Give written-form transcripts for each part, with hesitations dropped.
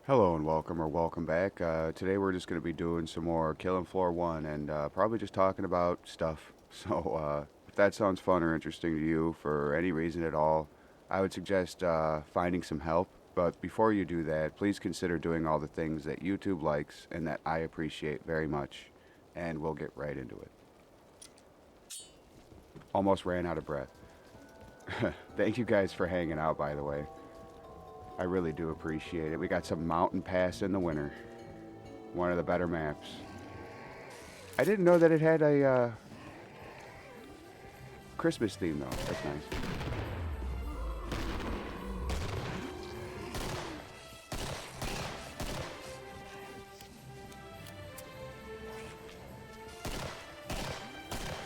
Hello and welcome or welcome back. Today we're just going to be doing some more Killing Floor 1 and probably just talking about stuff. So if that sounds fun or interesting to you for any reason at all, I would suggest finding some help. But before you do that, please consider doing all the things that YouTube likes and that I appreciate very much. And we'll get right into it. Almost ran out of breath. Thank you guys for hanging out, by the way. I really do appreciate it. We got some Mountain Pass in the winter. One of the better maps. I didn't know that it had a Christmas theme though. That's nice.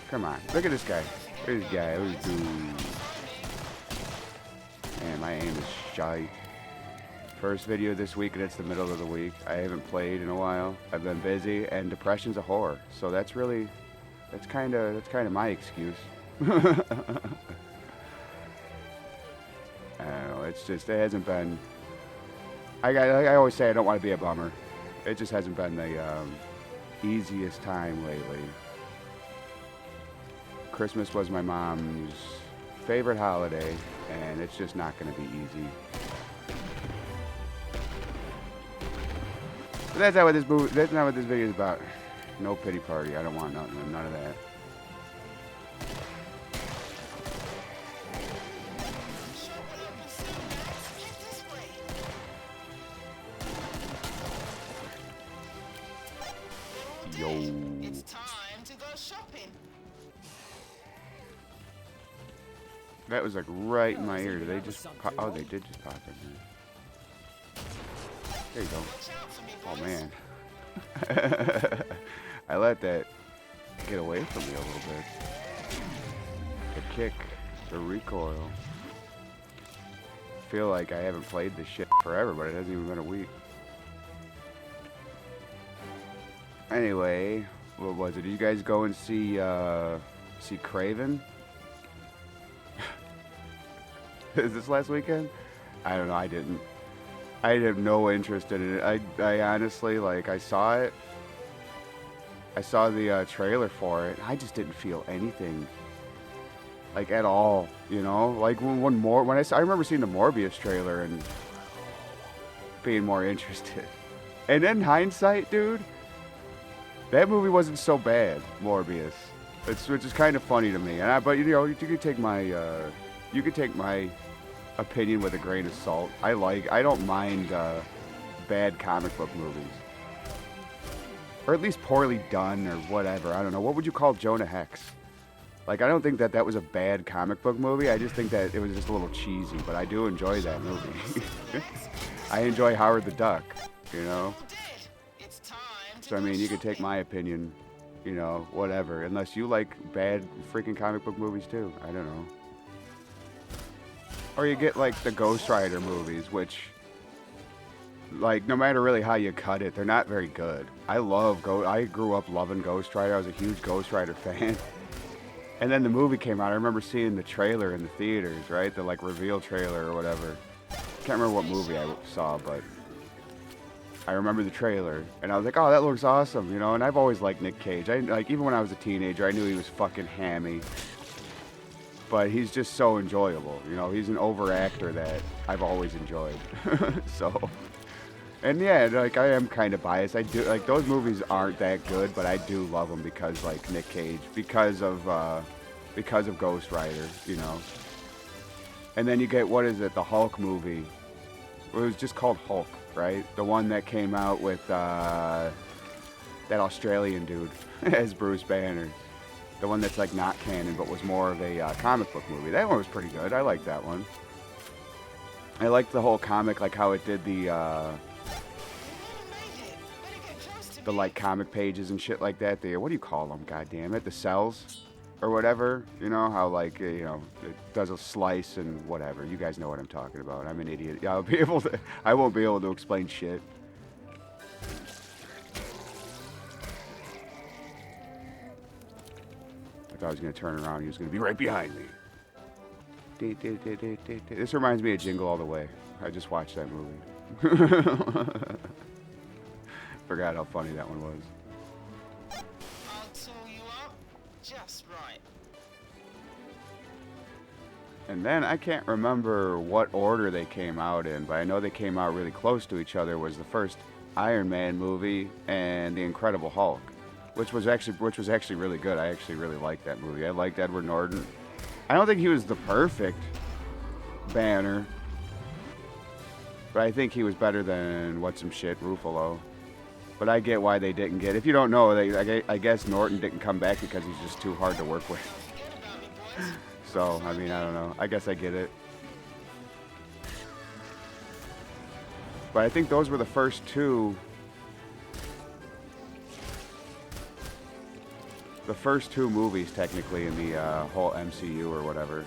Come on, look at this guy. Look at this guy. Look at this dude. Man, my aim is shite. First video this week, and it's the middle of the week. I haven't played in a while. I've been busy, and depression's a horror. So that's kind of my excuse. I don't know. It's just it hasn't been. I always say I don't want to be a bummer. It just hasn't been the easiest time lately. Christmas was my mom's favorite holiday, and it's just not going to be easy. But that's not what this video is about. No pity party. I don't want none of that. Yo. It's time to go shopping. That was like right in my ear. Did they just pop? Oh, they did just pop in here. There you go. Oh man. I let that get away from me a little bit. The kick, the recoil. I feel like I haven't played this shit forever, but it hasn't even been a week. Anyway, what was it? Did you guys go and see Craven? Is this last weekend? I don't know. I didn't. I have no interest in it. I honestly, like, I saw it. I saw the trailer for it. I just didn't feel anything, like, at all. You know, like when I remember seeing the Morbius trailer and being more interested. And in hindsight, dude, that movie wasn't so bad. Morbius, which is kind of funny to me. But you know, you could take my opinion with a grain of salt. I don't mind bad comic book movies, or at least poorly done or whatever. I don't know. What would you call Jonah Hex? Like, I don't think that was a bad comic book movie. I just think that it was just a little cheesy, but I do enjoy that movie. I enjoy Howard the Duck, you know. So I mean, you could take my opinion, you know, whatever, unless you like bad freaking comic book movies too. I don't know. Or you get like the Ghost Rider movies, which, like, no matter really how you cut it, they're not very good. I grew up loving Ghost Rider. I was a huge Ghost Rider fan. And then the movie came out. I remember seeing the trailer in the theaters, right? The like reveal trailer or whatever. Can't remember what movie I saw, but I remember the trailer, and I was like, "Oh, that looks awesome," you know. And I've always liked Nick Cage. Even when I was a teenager, I knew he was fucking hammy. But he's just so enjoyable, you know. He's an over actor that I've always enjoyed. So, and yeah, like, I am kind of biased. I do like those movies aren't that good, but I do love them because, like, Nick Cage, because of Ghost Rider, you know. And then you get, what is it, the Hulk movie? It was just called Hulk, right? The one that came out with that Australian dude as Bruce Banner. The one that's like not canon, but was more of a comic book movie. That one was pretty good. I liked that one. I liked the whole comic, like how it did the like comic pages and shit like that. What do you call them? God damn it, the cells or whatever. You know how, like, you know, it does a slice and whatever. You guys know what I'm talking about. I'm an idiot. Yeah, I won't be able to explain shit. I was going to turn around. He was going to be right behind me. This reminds me of Jingle All the Way. I just watched that movie. Forgot how funny that one was. I'll tool you up just right. And then I can't remember what order they came out in, but I know they came out really close to each other. Was the first Iron Man movie and the Incredible Hulk, which was actually really good. I actually really liked that movie. I liked Edward Norton. I don't think he was the perfect Banner, but I think he was better than what's some shit Ruffalo. But I get why they didn't get. If you don't know, I guess Norton didn't come back because he's just too hard to work with. Forget about me, boys. So, I mean, I don't know. I guess I get it. But I think those were the first two. The first two movies, technically, in the whole MCU or whatever.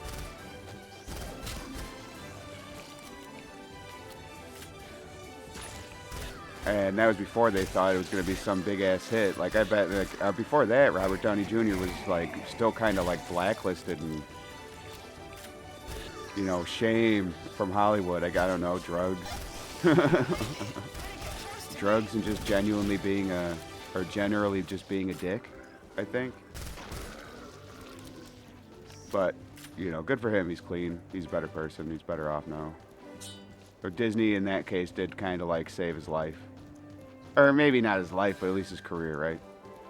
And that was before they thought it was going to be some big ass hit. Like, I bet, like, before that, Robert Downey Jr. was, like, still kind of, like, blacklisted and, you know, shamed from Hollywood. I don't know, drugs. Drugs and just genuinely being or generally just being a dick, I think. But, you know, good for him. He's clean. He's a better person. He's better off now. Or Disney, in that case, did kind of, like, save his life. Or maybe not his life, but at least his career, right?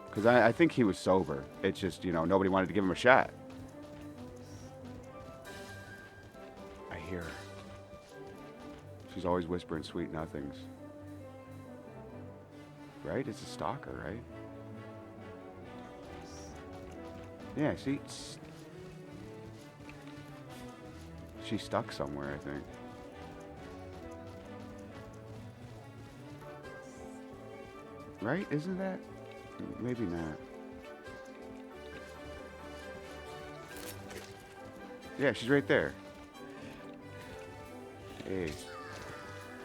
Because I think he was sober. It's just, you know, nobody wanted to give him a shot. I hear her. She's always whispering sweet nothings. Right? It's a stalker, right? Yeah, see? She's stuck somewhere, I think. Right? Isn't that? Maybe not. Yeah, she's right there. Hey.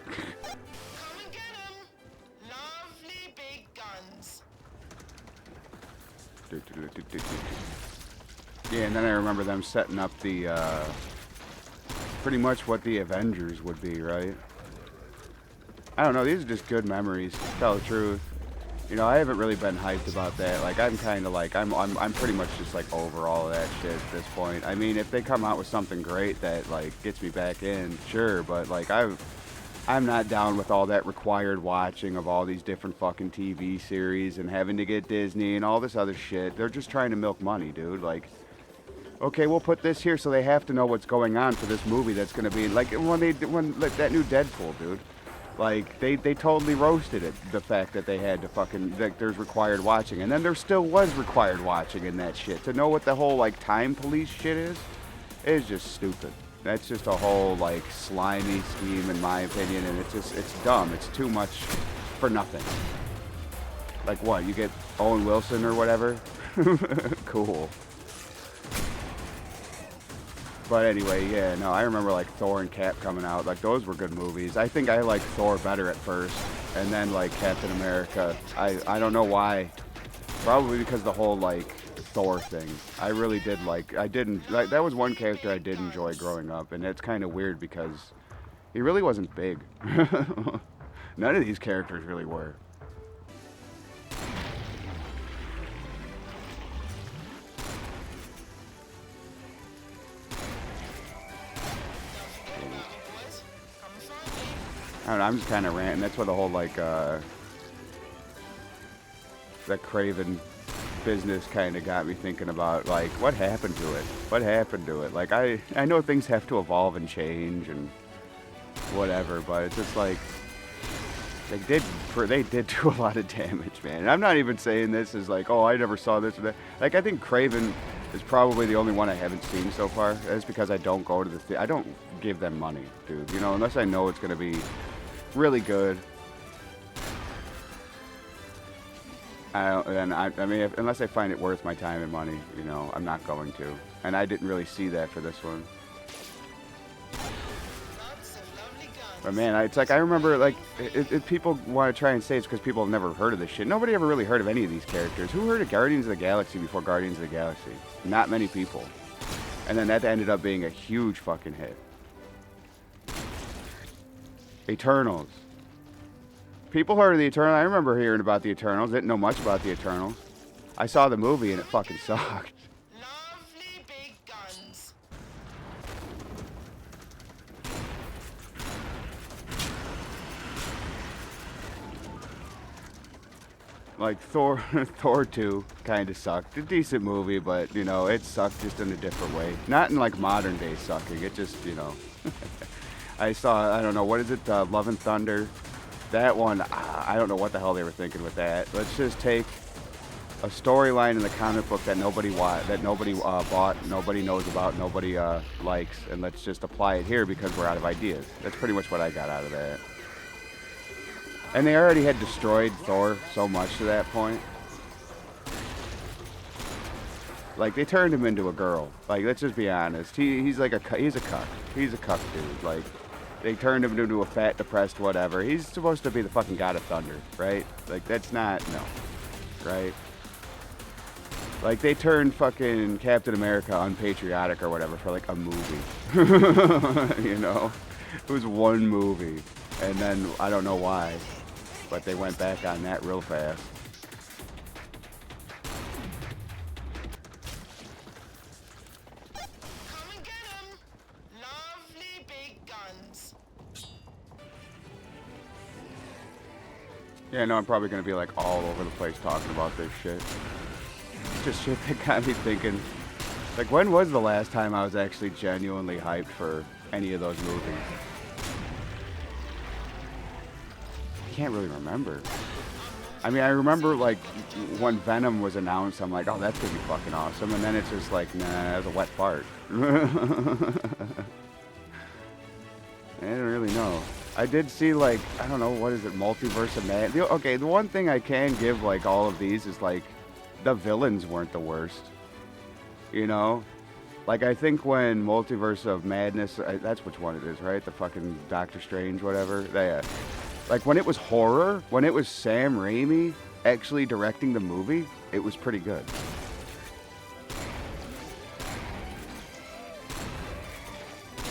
Come and get 'em. Lovely big guns. Yeah, and then I remember them setting up the, pretty much what the Avengers would be, right? I don't know, these are just good memories, to tell the truth. You know, I haven't really been hyped about that. Like, I'm kind of like, I'm pretty much just like over all of that shit at this point. I mean, if they come out with something great that like gets me back in, sure. But like, I'm not down with all that required watching of all these different fucking TV series and having to get Disney and all this other shit. They're just trying to milk money, dude. Like, okay, we'll put this here so they have to know what's going on for this movie that's gonna be like when like, that new Deadpool, dude. Like, they totally roasted it, the fact that they had to fucking, like, there's required watching. And then there still was required watching in that shit. To know what the whole, like, time police shit is just stupid. That's just a whole, like, slimy scheme, in my opinion, and it's dumb. It's too much for nothing. Like, what, you get Owen Wilson or whatever? Cool. But anyway, yeah, no, I remember like Thor and Cap coming out. Like, those were good movies. I think I liked Thor better at first, and then like Captain America. I don't know why. Probably because the whole like Thor thing. I really did like. That was one character I did enjoy growing up, and it's kind of weird because he really wasn't big. None of these characters really were. I don't know, I'm just kind of ranting. That's what the whole, like, that Craven business kind of got me thinking about, like, what happened to it? What happened to it? Like, I know things have to evolve and change and whatever, but it's just like, they did do a lot of damage, man. And I'm not even saying this as like, oh, I never saw this or that. Like, I think Craven is probably the only one I haven't seen so far. That's because I don't go to the I don't give them money, dude. You know, unless I know it's gonna be really good. I mean, unless I find it worth my time and money, you know, I'm not going to. And I didn't really see that for this one. But man, it's like, I remember, like, if people want to try and say it's because people have never heard of this shit. Nobody ever really heard of any of these characters. Who heard of Guardians of the Galaxy before Guardians of the Galaxy? Not many people. And then that ended up being a huge fucking hit. Eternals. People heard of the Eternals. I remember hearing about the Eternals. Didn't know much about the Eternals. I saw the movie and it fucking sucked. Lovely big guns. Like Thor, Thor 2 kind of sucked. A decent movie, but you know, it sucked just in a different way. Not in like modern day sucking. It just, you know. I saw, I don't know, what is it? Love and Thunder. That one, I don't know what the hell they were thinking with that. Let's just take a storyline in the comic book that nobody bought, nobody knows about, nobody likes, and let's just apply it here because we're out of ideas. That's pretty much what I got out of that. And they already had destroyed Thor so much to that point. Like, they turned him into a girl. Like, let's just be honest. He's like he's a cuck. He's a cuck dude. Like, they turned him into a fat, depressed whatever. He's supposed to be the fucking god of thunder, right? Like, that's not, no. Right? Like, they turned fucking Captain America unpatriotic or whatever for, like, a movie. You know? It was one movie. And then, I don't know why, but they went back on that real fast. Come and get 'em. Lovely big guns. Yeah, no, I'm probably going to be, like, all over the place talking about this shit. Just shit that got me thinking. Like, when was the last time I was actually genuinely hyped for any of those movies? I can't really remember. I mean, I remember, like, when Venom was announced, I'm like, oh, that's going to be fucking awesome. And then it's just like, nah, that was a wet fart. I don't really know. I did see, like, I don't know, what is it, Multiverse of Madness? Okay, the one thing I can give, like, all of these is, like, the villains weren't the worst. You know? Like, I think when Multiverse of Madness, that's which one it is, right? The fucking Doctor Strange, whatever. Like, when it was horror, when it was Sam Raimi actually directing the movie, it was pretty good.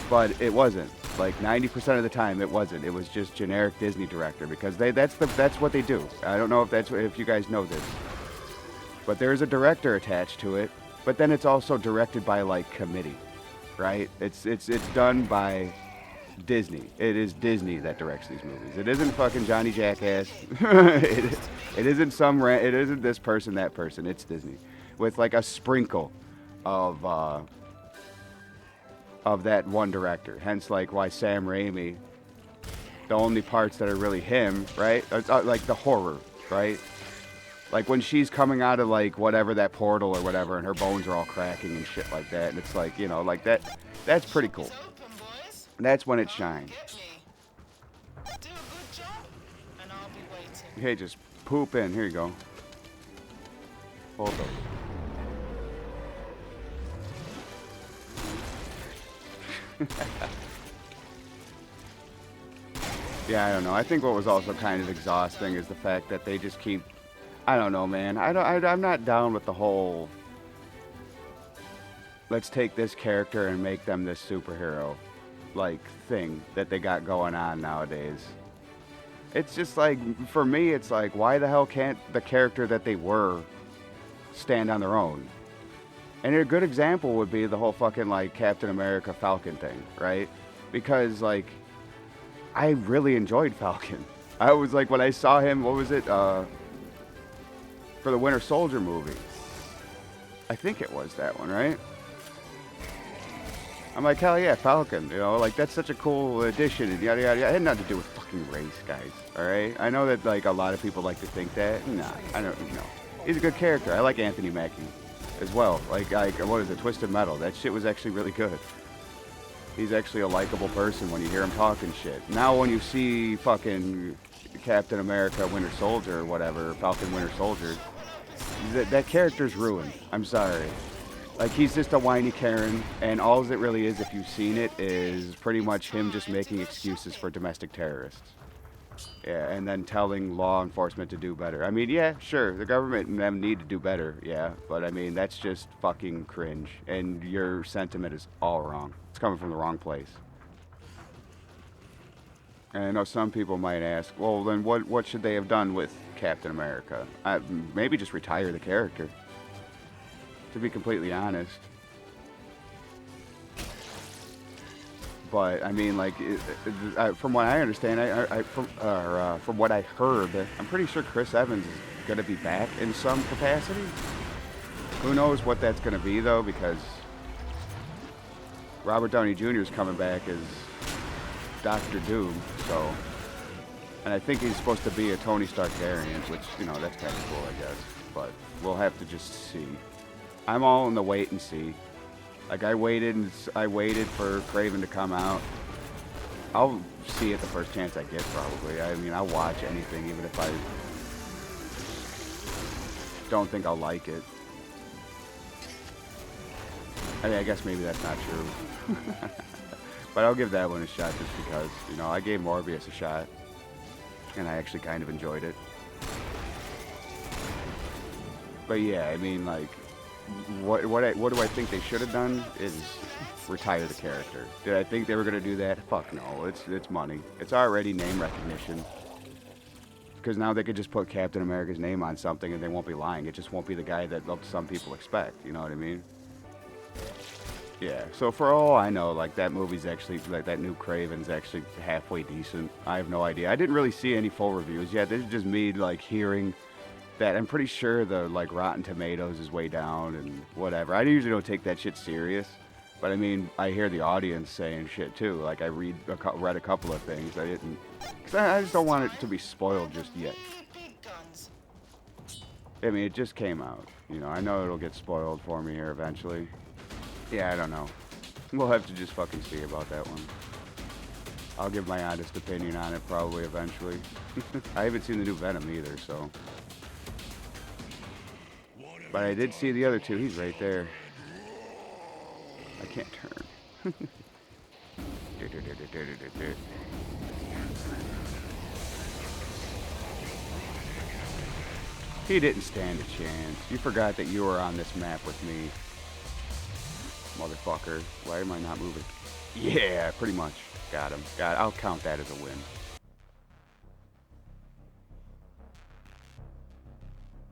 But it wasn't. Like, 90% of the time, it wasn't. It was just generic Disney director, because that's what they do. I don't know if you guys know this. But there's a director attached to it, but then it's also directed by, like, committee, right? It's done by Disney. It is Disney that directs these movies. It isn't fucking Johnny Jackass. it isn't this person, that person. It's Disney, with like a sprinkle of that one director. Hence, like, why Sam Raimi, the only parts that are really him, right? Like the horror, right? Like when she's coming out of like whatever, that portal or whatever, and her bones are all cracking and shit like that, and it's like, you know, like that's pretty cool. That's when it shines. Do a good job, and I'll be waiting. Hey, just poop in. Here you go. Hold those. Yeah, I don't know. I think what was also kind of exhausting is the fact that they just keep, I don't know, man. I'm not down with the whole, let's take this character and make them this superhero, like, thing that they got going on nowadays. It's just like, for me, it's like, why the hell can't the character that they were stand on their own? And a good example would be the whole fucking, like, Captain America Falcon thing, right? Because, like, I really enjoyed Falcon. I was like, when I saw him, what was it, for the Winter Soldier movie. I think it was that one, right? I'm like, hell yeah, Falcon, you know, like, that's such a cool addition, and yada, yada, yada. It had nothing to do with fucking race, guys, alright? I know that, like, a lot of people like to think that. Nah, I don't know. He's a good character. I like Anthony Mackie as well. Like, what is it, Twisted Metal? That shit was actually really good. He's actually a likable person when you hear him talking shit. Now when you see fucking Captain America Winter Soldier or whatever, Falcon Winter Soldier, that character's ruined. I'm sorry. Like, he's just a whiny Karen, and all it really is, if you've seen it, is pretty much him just making excuses for domestic terrorists. Yeah, and then telling law enforcement to do better. I mean, yeah, sure, the government and them need to do better, yeah, but I mean, that's just fucking cringe, and your sentiment is all wrong. It's coming from the wrong place. And I know some people might ask, well, then what should they have done with Captain America? Maybe just retire the character, to be completely honest. But I mean, like, from what I understand, from what I heard, I'm pretty sure Chris Evans is gonna be back in some capacity. Who knows what that's gonna be though, because Robert Downey Jr. is coming back as Doctor Doom, so, and I think he's supposed to be a Tony Stark variant, which, you know, that's kind of cool, I guess. But we'll have to just see. I'm all in the wait and see. Like, I waited for Kraven to come out. I'll see it the first chance I get, probably. I mean, I'll watch anything, even if I don't think I'll like it. I mean, I guess maybe that's not true. But I'll give that one a shot just because, you know, I gave Morbius a shot. And I actually kind of enjoyed it. But yeah, I mean, like, what do I think they should have done is retire the character. Did I think they were going to do that? Fuck no. It's money. It's already name recognition. Because now they could just put Captain America's name on something and they won't be lying. It just won't be the guy that some people expect. You know what I mean? Yeah, so for all I know, like, that movie's actually, like, that new Kraven's actually halfway decent. I have no idea. I didn't really see any full reviews yet. This is just me, like, hearing that. I'm pretty sure the, like, Rotten Tomatoes is way down and whatever. I usually don't take that shit serious. But, I mean, I hear the audience saying shit, too. Like, I read a couple of things. I didn't... Cause I just don't want it to be spoiled just yet. I mean, it just came out. You know, I know it'll get spoiled for me here eventually. Yeah, I don't know. We'll have to just fucking see about that one. I'll give my honest opinion on it probably eventually. I haven't seen the new Venom either, so. But I did see the other two. He's right there. I can't turn. He didn't stand a chance. You forgot that you were on this map with me. Motherfucker. Why am I not moving? Yeah, pretty much. Got him. I'll count that as a win.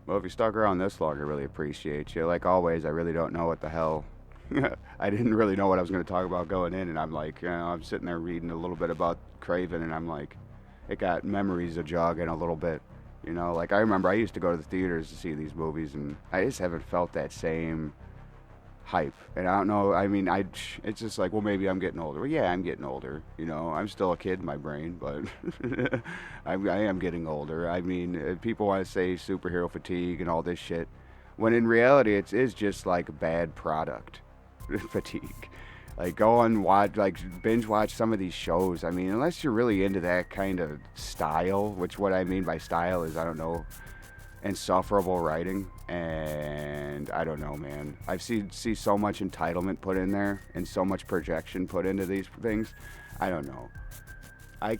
Well, if you stuck around this long, I really appreciate you. Like always, I really don't know what the hell. I didn't really know what I was going to talk about going in, and I'm like, you know, I'm sitting there reading a little bit about Kraven, and I'm like, it got memories of jogging a little bit. You know, like, I remember I used to go to the theaters to see these movies, and I just haven't felt that same hype. And I don't know, I mean, it's just like, well, maybe I'm getting older. Well, yeah, I'm getting older. You know, I'm still a kid in my brain, but I am getting older. I mean, people want to say superhero fatigue and all this shit, when in reality, it is just like bad product fatigue. Like, go and watch, like, binge watch some of these shows. I mean, unless you're really into that kind of style, which what I mean by style is, I don't know, insufferable writing. And I don't know, man. I've see so much entitlement put in there and so much projection put into these things. I don't know. I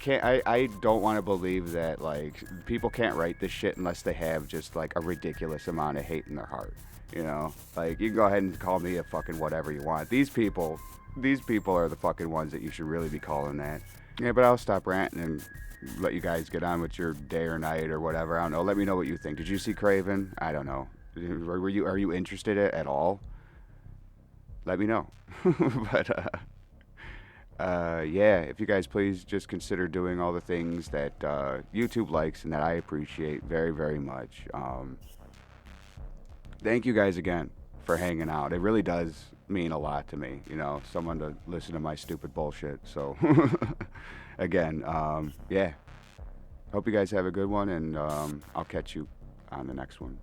don't want to believe that, like, people can't write this shit unless they have just, like, a ridiculous amount of hate in their heart. You know? Like, you can go ahead and call me a fucking whatever you want. These people are the fucking ones that you should really be calling that. Yeah, but I'll stop ranting and let you guys get on with your day or night or whatever. I don't know. Let me know what you think. Did you see Kraven? I don't know. Are you interested at all? Let me know. But yeah, if you guys please just consider doing all the things that YouTube likes and that I appreciate very, very much. Thank you guys again for hanging out. It really does mean a lot to me, you know, someone to listen to my stupid bullshit. So again, yeah, hope you guys have a good one, and I'll catch you on the next one.